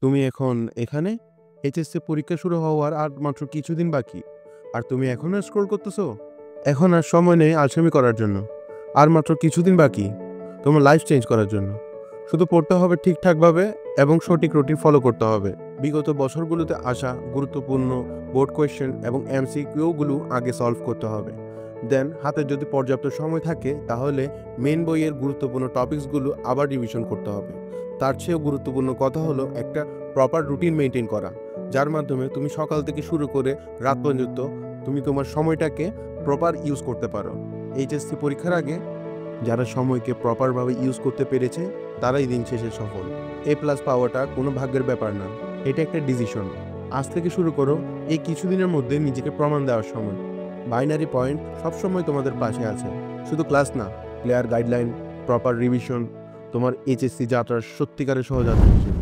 তুমি এখন এখানে এইচএসসি পরীক্ষা শুরু হওয়ার আর মাত্র কিছুদিন বাকি, আর তুমি এখনো স্ক্রল করতেছো। এখন আর সময় নেই আলসেমি করার জন্য। আর মাত্র কিছুদিন বাকি তোমার লাইফ চেঞ্জ করার জন্য। শুধু পড়তে হবে ঠিকঠাকভাবে এবং সঠিক রুটিন ফলো করতে হবে। বিগত বছরগুলোতে আসা গুরুত্বপূর্ণ বোর্ড কোয়েশ্চেন এবং এমসিকিউগুলো আগে সলভ করতে হবে। দেন হাতে যদি পর্যাপ্ত সময় থাকে তাহলে মেন বইয়ের গুরুত্বপূর্ণ টপিকসগুলো আবার রিভিশন করতে হবে। তার চেয়েও গুরুত্বপূর্ণ কথা হলো একটা প্রপার রুটিন মেনটেন করা, যার মাধ্যমে তুমি সকাল থেকে শুরু করে রাত পর্যন্ত তুমি তোমার সময়টাকে প্রপার ইউজ করতে পারো। এইচএসসি পরীক্ষার আগে যারা সময়কে প্রপারভাবে ইউজ করতে পেরেছে তারাই দিন শেষে সফল। A+ পাওয়াটা কোনো ভাগ্যের ব্যাপার না, এটা একটা ডিসিশন। আজ থেকে শুরু করো, এই কিছুদিনের মধ্যে নিজেকে প্রমাণ দেওয়ার সময়। বাইনারি পয়েন্ট সবসময় তোমাদের পাশে আছে। শুধু ক্লাস না, ক্লিয়ার গাইডলাইন, প্রপার রিভিশন তোমার এইচএসসি যাত্রার সত্যিকারের সহযাত্রী হিসেবে।